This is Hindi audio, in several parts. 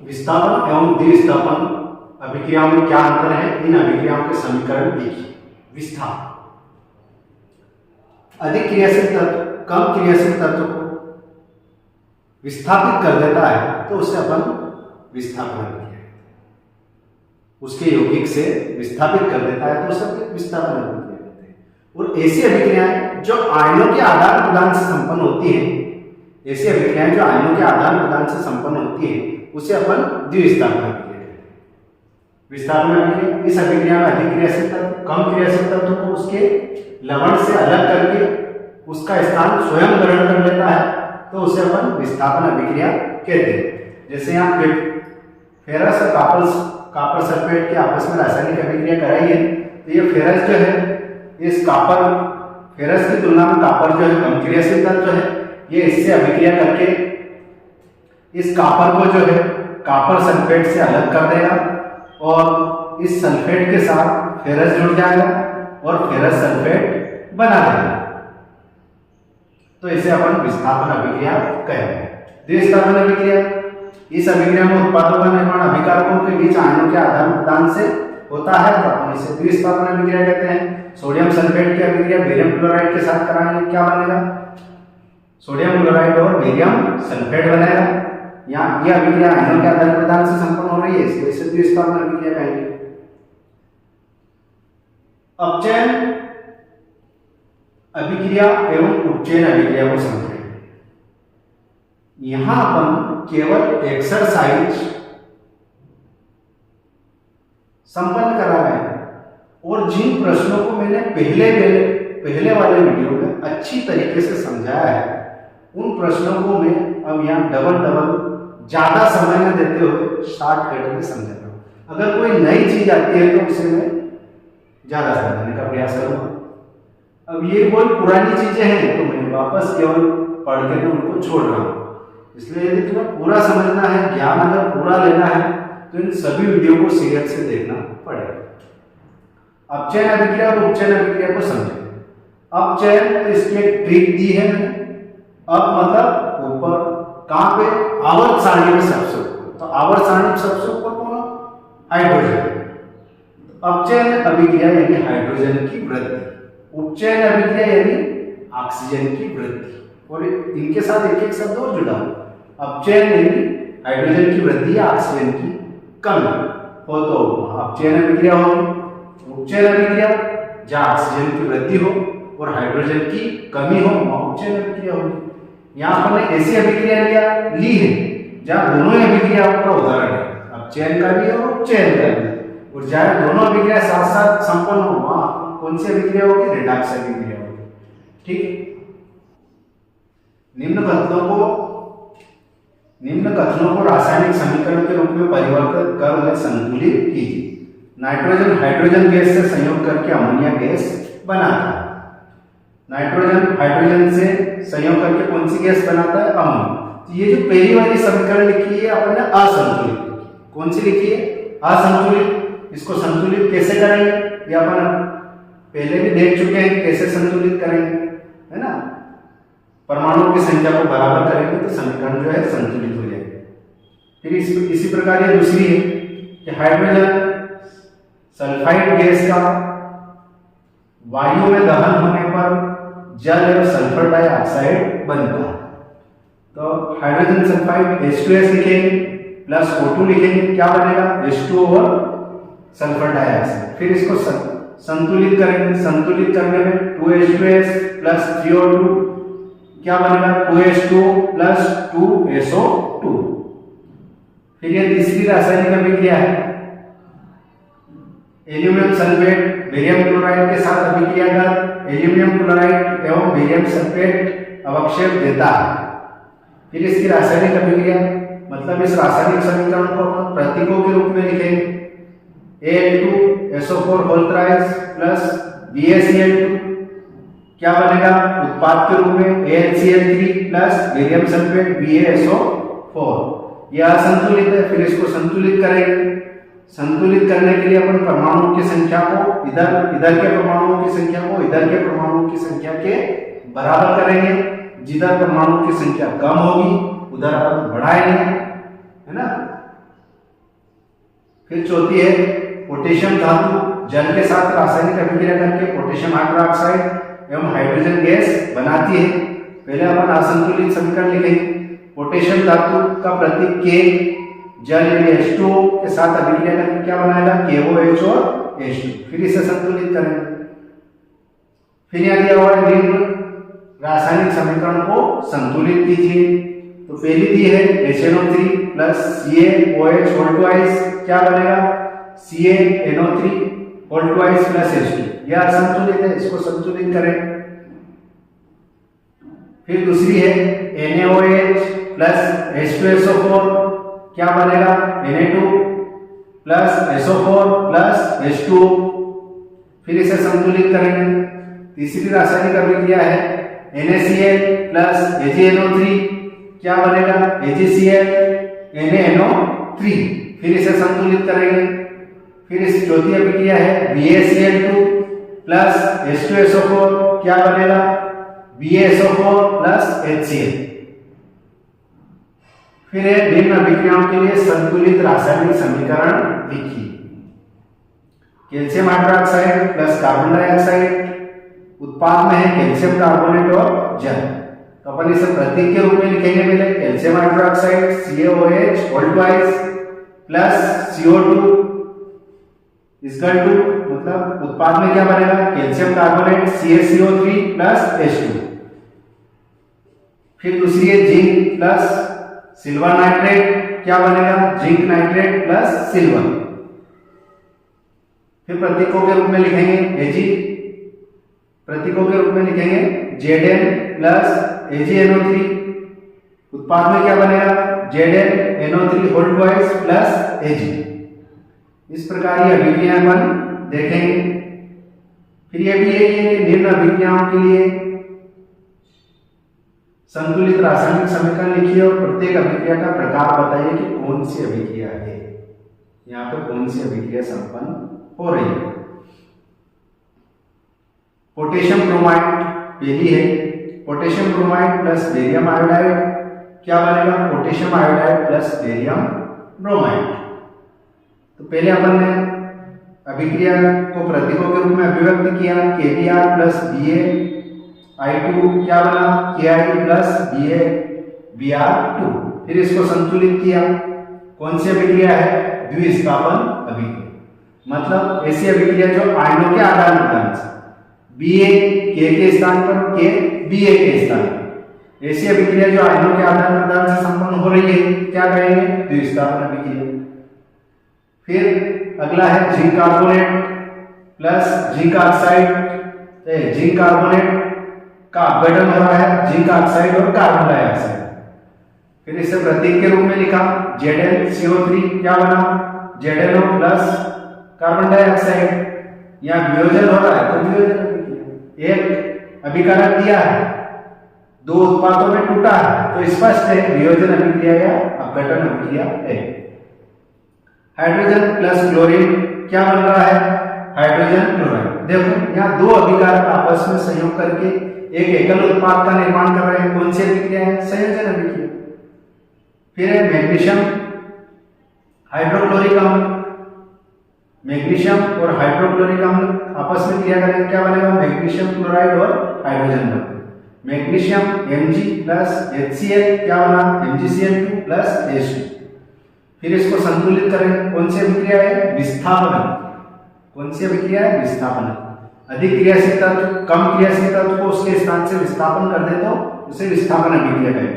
विस्थापन एवं द्विविस्थापन अभिक्रियाओं में क्या अंतर है, इन अभिक्रियाओं के समीकरण लिखिए। विस्थापन, अधिक क्रियाशील तत्व कम क्रियाशील तत्व को विस्थापित कर देता है तो उसे अपन विस्थापन अभिक्रिया, उसके यौगिक से विस्थापित कर देता है तो उसे विस्थापन अभिक्रिया कहते हैं। और ऐसी अभिक्रियाएं जो आयनों के आदान प्रदान से संपन्न होती हैं, ऐसी अभिक्रियाएं जो आयनों के आदान प्रदान से संपन्न होती हैं उसे अपन द्विविस्थापन अभिक्रिया कहते हैं। विस्थापन अभिक्रिया, इस अभिक्रिया में अधिक क्रियाशील तत्व कम क्रियाशील तत्व को उसके लवण से अलग करके उसका स्थान स्वयं ग्रहण कर लेता है तो उसे अपन विस्थापन अभिक्रिया कहते हैं। जैसे यहाँ फेरस और कॉपर सल्फेट के आपस में रासायनिक अभिक्रिया कराई है तो ये फेरस जो है इस फेरस की तुलना में कॉपर जो है कम क्रियाशील तत्व है, ये इससे अभिक्रिया करके इस कॉपर को जो है कॉपर सल्फेट से अलग कर देगा और इस सल्फेट के साथ फेरस जुड़ जाएगा और फेरस सल्फेट बना देगा, तो इसे अपन विस्थापन अभिक्रिया कहेंगे। द्विविस्थापन अभिक्रिया, इस अभिक्रिया में उत्पादों का निर्माण अभिकारकों के बीच आयनों के आदान प्रदान से होता है तो अपन इसे द्विविस्थापन अभिक्रिया कहते हैं। सोडियम सल्फेट की अभिक्रिया बेरियम क्लोराइड के साथ कराएंगे, क्या बनेगा, सोडियम क्लोराइड और बेरियम सल्फेट बनेगा। यहाँ यह अभिक्रिया आयनों के आदान प्रदान से संपन्न हो रही है, इसलिए इसे द्विविस्थापन अभिक्रिया कहेंगे। अपचयन अभिक्रिया एवं उपचयन अभिक्रिया को समझेंगे। यहां अपन केवल एक्सरसाइज संपन्न करा रहे हैं और जिन प्रश्नों को मैंने पहले वाले वीडियो में अच्छी तरीके से समझाया है उन प्रश्नों को मैं अब यहाँ डबल ज्यादा समय न देते हुए शॉर्टकट में समझा रहा हूं। अगर कोई नई चीज आती है तो उसे मैं ज्यादा समझने का प्रयास करूंगा। अब ये कोई पुरानी चीजें हैं तो मैं वापस केवल पढ़ के उनको छोड़ रहा हूँ, इसलिए यदि तुम्हें पूरा समझना है, ज्ञान अगर पूरा लेना है तो इन सभी वीडियो को सीरियल से देखना पड़ेगा। अपचयन अभिक्रिया और उपचयन अभिक्रिया को समझें। अपचयन तो इसकी एक ट्रिक दी है मैंने, अप मतलब ऊपर, कहां पे, आवर्त सारणी में सबसे ऊपर, तो आवर्त सारणी में सबसे ऊपर कौन, हाइड्रोजन। अपचयन अभिक्रिया यानी हाइड्रोजन की वृद्धि, उपचयन अभिक्रिया यानी ऑक्सीजन की वृद्धि, और इनके साथ एक एक शब्द और जुड़ा हो। अपचयन यानी हाइड्रोजन की वृद्धि या ऑक्सीजन की कमी हो तो अपचयन अभिक्रिया होगी। उपचयन अभिक्रिया जहाँ ऑक्सीजन की वृद्धि हो और हाइड्रोजन की कमी हो वहाँ उपचयन अभिक्रिया होगी। यहाँ हमने ऐसी अभिक्रिया ली है जहाँ दोनों ही अभिक्रियाओं का उदाहरण है, अपचयन का भी और उपचयन का भी, और जहाँ दोनों अभिक्रिया साथ साथ संपन्न हो वहाँ कौन सी अभिक्रिया होगी, रिडॉक्स अभिक्रिया होगी। ठीक है, निम्न कथनों को रासायनिक समीकरण के रूप में परिवर्तित कर उन्हें संतुलित कीजिए। नाइट्रोजन हाइड्रोजन गैस से संयोग करके अमोनिया गैस बनाता है। नाइट्रोजन हाइड्रोजन से संयोग करके कौन सी गैस बनाता है, अमोनिया। तो ये जो पहली वाली समीकरण लिखी है अपन ने असंतुलित लिखी, कौन सी लिखी है, असंतुलित। इसको संतुलित कैसे करेंगे ये अपन पहले भी देख चुके हैं, कैसे संतुलित करेंगे, है ना। परमाणुओं की संख्या को बराबर करेंगे तो समीकरण जो है संतुलित हो जाएगा। फिर इसी प्रकार ये दूसरी है कि हाइड्रोजन सल्फाइड गैस का वायु में दहन होने पर जल एवं सल्फर डाइऑक्साइड बनता है। तो हाइड्रोजन सल्फाइड H2S लिखेंगे प्लस O2 लिखेंगे, क्या बनेगा, H2 और सल्फर डाइऑक्साइड। फिर इसको संतुलित करेंगे, संतुलित करने में 2H2S प्लस 3O2 क्या बनेगा, 2H2 प्लस 2SO2। फिर ये तीसरी रासायनिक अभिक्रिया है, एल्यूमिनियम सल्फेट बेरियम क्लोराइड के साथ अभिक्रिया कर एल्यूमिनियम क्लोराइड एवं बेरियम सल्फेट अवक्षेप देता है। फिर इसकी रासायनिक अभिक्रिया, मतलब इस रासायनिक समीकरण को अपन प्रतीकों के रूप में लिखेंगे, Al2SO4 whole thrice plus BaCl2 क्या बनेगा, उत्पाद के रूप में AlCl3 plus barium sulphate BaSO4। यह असंतुलित है, फिर इसको संतुलित करेंगे। संतुलित करने के लिए अपन परमाणुओं की संख्या को इधर के परमाणुओं की संख्या को इधर के परमाणुओं की संख्या के बराबर करेंगे। जिधर परमाणुओं की संख्या कम होगी उधर अपन बढ़ाएंगे, है ना। फिर चौथी है पोटेशियम धातु जल के साथ रासायनिक अभिक्रिया करके पोटेशियम हाइड्रोक्साइड एवं हाइड्रोजन गैस बनाती है। पहले अपन असंतुलित समीकरण लिखेंगे। पोटेशियम धातु का प्रतीक K, जल यानी H2O के साथ अभिक्रिया करके क्या बनाएगा, KOH और H2। फिर इसे संतुलित करेंगे। फिर यहाँ दिया हुआ है रासायनिक समीकरण को संतुलित कीजिए। तो पहली दी है HNO3 plus CaOH whole twice, क्या बनेगा CaNO3 whole twice plus H2। यह असंतुलित है, इसको संतुलित करें। फिर दूसरी है NaOH प्लस H2SO4, क्या बनेगा Na2 plus SO4 plus H2O। फिर इसे संतुलित करेंगे। तीसरी रासायनिक अभिक्रिया है NaCl प्लस AgNO3, क्या बनेगा AgCl NaNO3। फिर इसे संतुलित करेंगे। फिर इस चौथी अभिक्रिया है BaCl2 प्लस H2SO4, क्या बनेगा BaSO4 प्लस HCl। फिर है निम्न अभिक्रियाओं के लिए संतुलित रासायनिक समीकरण लिखिए। Calcium hydroxide plus carbon dioxide उत्पाद में है कैल्शियम कार्बोनेट और जल। तो अपन इसे प्रतीक के रूप में लिखेंगे। पहले calcium hydroxide CaOH whole twice plus CO2 इसका 2, मतलब उत्पाद में क्या बनेगा calcium carbonate CaCO3 plus H2। फिर दूसरी है जिंक प्लस सिल्वर नाइट्रेट, क्या बनेगा जिंक नाइट्रेट प्लस सिल्वर। फिर प्रतीकों के रूप में लिखेंगे Ag, प्रतीकों के रूप में लिखेंगे Zn प्लस AgNO3, उत्पाद में क्या बनेगा ZnNO3 whole twice plus Ag। इस प्रकार ये अभिक्रियाएं अपन देखेंगे। फिर ये भी है कि निम्न अभिक्रियाओं के लिए संतुलित रासायनिक समीकरण लिखिए और प्रत्येक अभिक्रिया का प्रकार बताइए कि कौन सी अभिक्रिया है, यहाँ पे कौन सी अभिक्रिया संपन्न हो रही है। पोटेशियम ब्रोमाइड पहली है, potassium bromide plus barium iodide, क्या बनेगा potassium iodide plus barium bromide. तो पहले अपन ने अभिक्रिया को प्रतीकों के रूप में अभिव्यक्त किया KBr प्लस BaI2, क्या बना KI प्लस Br2। फिर इसको संतुलित किया। कौन सी अभिक्रिया है द्विस्थापन अभिक्रिया, मतलब ऐसी अभिक्रिया जो आयनों के आदान प्रदान से Ba K के स्थान पर K Ba के स्थान पर, ऐसी अभिक्रिया जो आयनों के आदान प्रदान से संपन्न हो रही है क्या कहेंगे द्विस्थापन अभिक्रिया। फिर अगला है zinc carbonate plus zinc oxide. Zinc carbonate का अपघटन हो रहा है जिंक ऑक्साइड और कार्बन डाइऑक्साइड। फिर इसे प्रतीक के रूप में लिखा ZnCO3, क्या बना ZnO प्लस कार्बन डाइऑक्साइड। यहाँ वियोजन हो रहा है तो वियोजन अभिक्रिया, एक अभिकारक दिया है दो उत्पादों में टूटा है तो स्पष्ट है वियोजन अभिक्रिया या अपघटन अभिक्रिया है। हाइड्रोजन प्लस क्लोरीन, क्या बन रहा है हाइड्रोजन क्लोराइड। देखो यहाँ दो अभिकारक आपस में संयोग करके एक एकल उत्पाद का निर्माण कर रहे हैं। कौन सी अभिक्रिया है संयोजन अभिक्रिया। फिर है मैग्नीशियम हाइड्रोक्लोरिक अम्ल, मैग्नीशियम और हाइड्रोक्लोरिक अम्ल आपस में क्रिया करेंगे, क्या बनेगा मैग्नीशियम क्लोराइड और हाइड्रोजन बनेगा। मैग्नीशियम Mg प्लस HCl, क्या बना MgCl2 प्लस H2। फिर इसको संतुलित करें। कौन सी अभिक्रिया है विस्थापन। कौन सी अभिक्रिया है विस्थापन। अधिक क्रियाशील तत्व कम क्रियाशील तत्व को उसके स्थान से विस्थापन कर दे तो उसे विस्थापन अभिक्रिया कहें।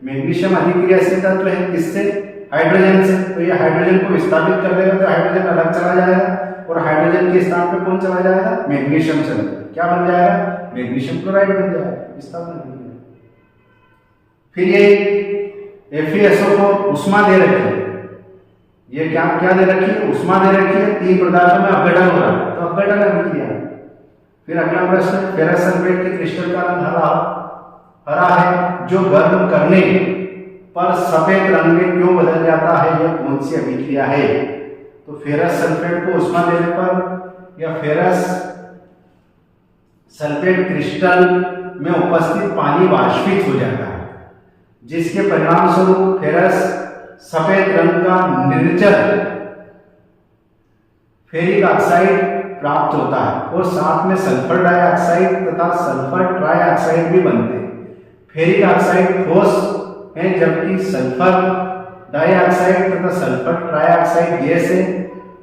मैग्नीशियम अधिक क्रियाशील तत्व है किससे हाइड्रोजन से, तो ये हाइड्रोजन को विस्थापित कर देगा तो हाइड्रोजन अलग चला जाएगा और हाइड्रोजन के स्थान पे कौन चला जाएगा मैग्नीशियम चला जाएगा, क्या बन जाएगा मैग्नीशियम क्लोराइड बन जाएगा विस्थापन अभिक्रिया। फिर ये FeSO4 उष्मा दे रखी है, ये क्या क्या दे रखी है उष्मा दे रखी है, तीन पदार्थों में अपघटन हो रहा है तो अपघटन अभिक्रिया। फिर अगला प्रश्न फेरस सल्फेट के क्रिस्टल का रंग हरा है जो गर्म करने पर सफेद रंग में क्यों बदल जाता है, यह कौन सी अभिक्रिया है। तो फेरस सल्फेट को उष्मा देने पर यह फेरस सल्फेट क्रिस्टल में उपस्थित पानी वाष्पित हो जाता है जिसके परिणाम स्वरूप फेरस सफेद रंग का निर्जल फेरिक ऑक्साइड प्राप्त होता है और साथ में सल्फर डाइऑक्साइड तथा सल्फर ट्राइऑक्साइड भी बनते हैं। फेरिक ऑक्साइड ठोस है जबकि सल्फर डाइऑक्साइड तथा सल्फर ट्राइऑक्साइड गैस है।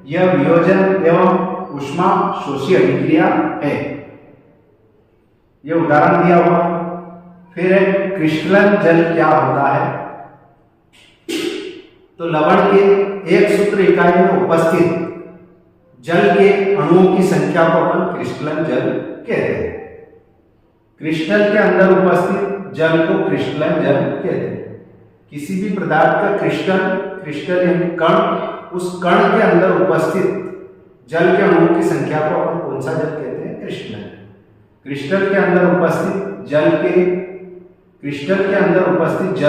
यह वियोजन एवं ऊष्मा शोषी अभिक्रिया है। यह उदाहरण दिया हुआ। फिर है क्रिस्टलन जल क्या होता है। तो लवण के एक सूत्र इकाई में उपस्थित जल के अणुओं की संख्या को अपन क्रिस्टलन जल कहते हैं। क्रिस्टल के अंदर उपस्थित जल को क्रिस्टलन जल कहते हैं। किसी भी पदार्थ का क्रिस्टल यानी कण, उस कण के अंदर उपस्थित जल के अणुओं की संख्या को अपन कौन सा जल कहते हैं? क्रिस्टलन। क्रिस्टल के अंदर उपस्थित जल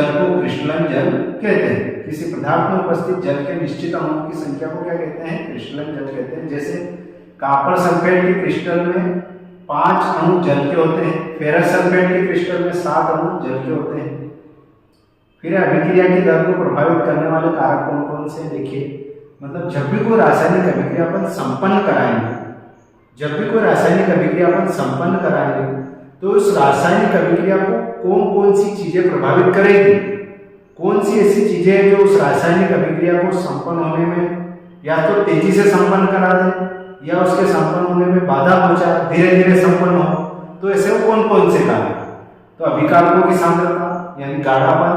को क्रिस्टलन जल कहते हैं। किसी पदार्थ में उपस्थित जल के निश्चित अणुओं की संख्या को क्या कहते हैं? क्रिस्टलन जल कहते हैं। जैसे कॉपर सल्फेट के क्रिस्टल में 5 अणु जल के होते हैं, फेरस सल्फेट के क्रिस्टल में 7 अणु जल के होते हैं। फिर अभिक्रिया की दर को प्रभावित करने वाले कारक कौन कौन से? देखिए, मतलब जब भी कोई रासायनिक अभिक्रिया अपन संपन्न कराएंगे, तो उस रासायनिक अभिक्रिया को कौन कौन सी चीजें प्रभावित करेगी? कौन सी ऐसी चीजें हैं जो उस रासायनिक अभिक्रिया को संपन्न होने में या तो तेजी से संपन्न करा दे या उसके संपन्न होने में बाधा पहुंचाए, धीरे धीरे संपन्न हो? तो ऐसे वो कौन कौन से कारक? तो अभिकारकों की सांद्रता यानी गाढ़ापन,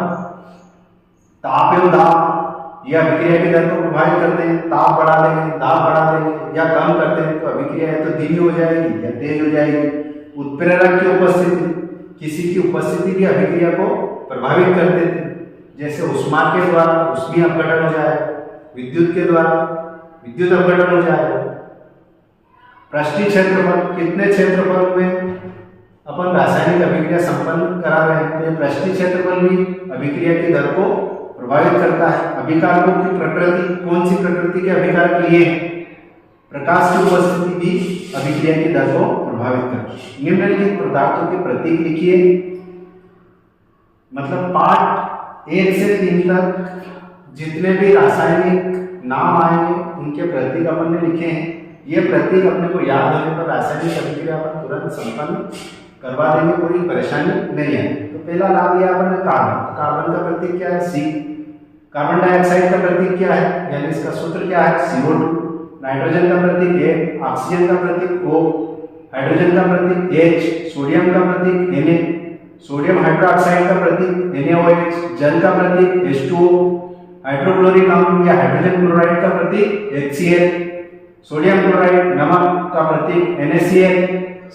ताप एवं दाब, यह अभिक्रिया की दर को प्रभावित करते हैं। ताप बढ़ा देंगे, दाब बढ़ा देंगे या कम करते हैं तो अभिक्रिया या तो धीमी हो जाएगी या तेज हो जाएगी। उत्प्रेरक की उपस्थिति, किसी की उपस्थिति भी अभिक्रिया को प्रभावित कर देते हैं। जैसे ऊष्मा के द्वारा ऊष्मीय अपघटन हो जाए, विद्युत के द्वारा विद्युत अपघटन हो जाए। पृष्ठीय क्षेत्रफल, कितने क्षेत्रफल में अपन रासायनिक अभिक्रिया संपन्न करा रहे हैं, तो पृष्ठीय क्षेत्रफल भी अभिक्रिया की दर को प्रभावित करता है। अभिकारकों की प्रकृति, कौन सी प्रकृति के अभिकारक लिए? प्रकाश की उपस्थिति भी अभिक्रिया की दर को प्रभावित करती है। निम्नलिखित पदार्थों के प्रतीक लिखिए। मतलब पार्ट 1 से 3 तक जितने भी रासायनिक नाम आएंगे उनके प्रतीक अपन ने लिखे हैं। ये प्रतीक अपने को याद होने पर रासायनिक अभिक्रिया अपन तुरंत संपन्न करवा देंगे, कोई परेशानी नहीं है। तो पहला नाम लिया अपन ने कार्बन। कार्बन का प्रतीक क्या है? C। कार्बन डाइऑक्साइड का प्रतीक क्या है, यानी इसका सूत्र क्या है? CO2। नाइट्रोजन का प्रतीक A, ऑक्सीजन का प्रतीक O, हाइड्रोजन का प्रतीक H, सोडियम का प्रतीक Na, सोडियम हाइड्रोक्साइड का प्रतीक NaOH, जल का प्रतीक H2O, हाइड्रोक्लोरिक अम्ल या हाइड्रोजन क्लोराइड का प्रतीक HCl, सोडियम क्लोराइड नमक का प्रतीक NaCl,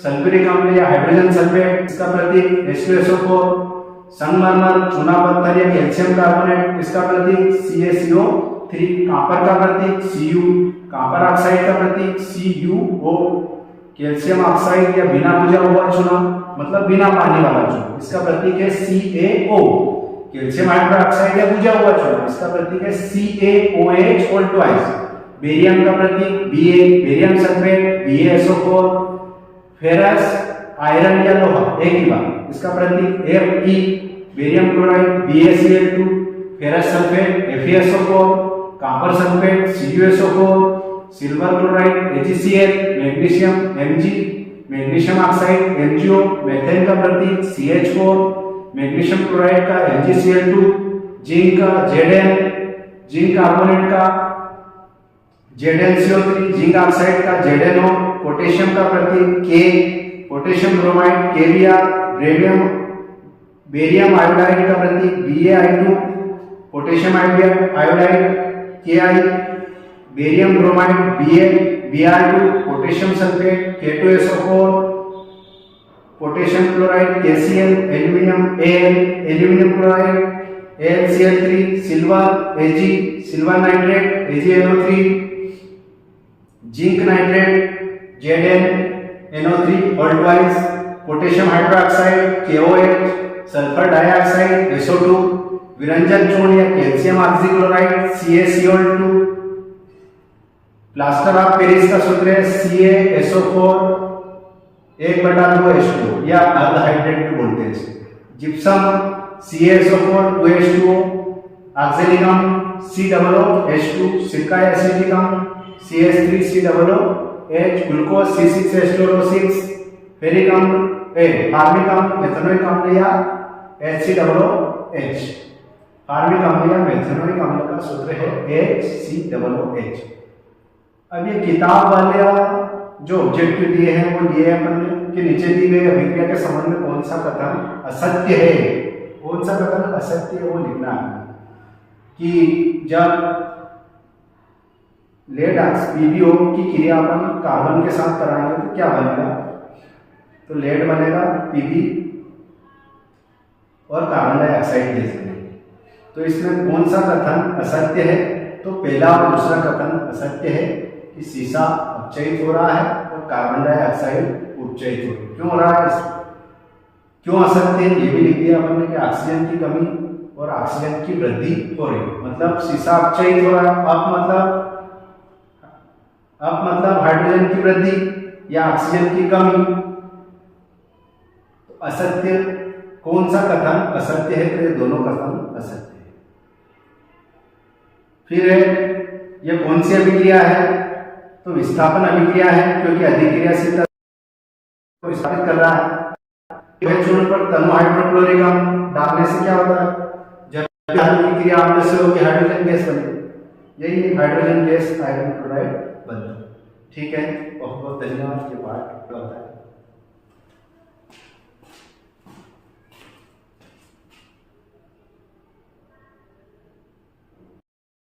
सल्फ्यूरिक अम्ल या हाइड्रोजन सल्फेट इसका प्रतीक H2SO4, संगमरमर चूना पत्थर या कैल्शियम कार्बोनेट इसका प्रतीक CaCO3, कॉपर का प्रतीक Cu, कॉपर ऑक्साइड का प्रतीक CuO, कैल्शियम ऑक्साइड या बिना बुझा हुआ चूना मतलब बिना पानी वाला चूना इसका प्रतीक है CaO, कैल्शियम हाइड्रोक्साइड या बुझा हुआ चूना इसका प्रतीक है CaOH और ट्वाइस, बेरियम का प्रतीक Ba, barium sulphate BaSO4, ferrous iron या लोहा एक ही बात इसका प्रतीक Fe, barium chloride BaCl2, ferrous sulphate FeSO4, copper sulphate CuSO4, silver chloride AgCl, magnesium Mg, magnesium oxide MgO, methane का प्रतीक CH4, मैग्नीशियम क्लोराइड का MgCl2, जिंक का Zn, जिंक कार्बोनेट का ZnCO3, जिंक ऑक्साइड का ZnO, पोटेशियम का प्रतीक K, potassium bromide KBr, barium iodide का प्रतीक BaI2, potassium iodide Ki, barium bromide Br2, potassium sulphate K2SO4, potassium chloride KCl, aluminium Al, aluminium chloride AlCl3, silver Ag, silver nitrate AgNO3, zinc nitrate ZnNO3 और twice, potassium hydroxide KOH, sulphur dioxide SO2, विरंजन चूर्ण या calcium oxychloride CaCO2, plaster of Paris का सूत्र है CaSO4 1/2H2 या अर्धहाइड्रेट भी बोलते हैं इसे, जिप्सम CaSO4 2H2O, ऑक्सैलिक अम्ल COOH2, सिरका एसिटिक अम्ल CH3COOH, ग्लूकोज C6H12O6, फेरिक अम्ल फार्मिक अम्ल, मेथनोइक अम्ल या HCOOH। फार्मिक अम्ल या मेथनोइक अम्ल का सूत्र है HCOOH। अब ये किताब वाले जो ऑब्जेक्टिव दिए हैं वो दिए हैं अपन ने कि नीचे दी गई अभिक्रिया के संबंध में कौन सा कथन असत्य है, कौन सा कथन असत्य है वो लिखना है। कि जब लेड PbO की क्रिया अपन कार्बन के साथ कराएंगे तो क्या बनेगा, तो लेड बनेगा Pb और कार्बन डाइऑक्साइड गैस बनेगी। तो इसमें कौन सा कथन असत्य है, तो पहला और दूसरा कथन असत्य है कि सीसा अपचयित हो रहा है और कार्बन डाइऑक्साइड उपचयित हो रही है। क्यों हो रहा है, क्यों असत्य है ये भी लिख दिया अपन ने कि ऑक्सीजन की कमी और ऑक्सीजन की वृद्धि हो रही है, मतलब सीसा अपचयित हो रहा है। अब मतलब हाइड्रोजन की वृद्धि या ऑक्सीजन की कमी। तो असत्य, कौन सा कथन असत्य है, तो ये दोनों कथन असत्य है। फिर ये कौन सी अभिक्रिया है, तो विस्थापन अभिक्रिया है, क्योंकि अधिक्रियाशीलता को विस्थापित कर रहा है। चूर्ण पर तनु हाइड्रोक्लोरिक अम्ल डालने से क्या होता है, जब अभिक्रिया अम्ल से होगी हाइड्रोजन गैस बनेगी, यही हाइड्रोजन गैस आयरन क्लोराइड बनता है। ठीक है, बहुत बहुत धन्यवाद। ये पाठ होता है।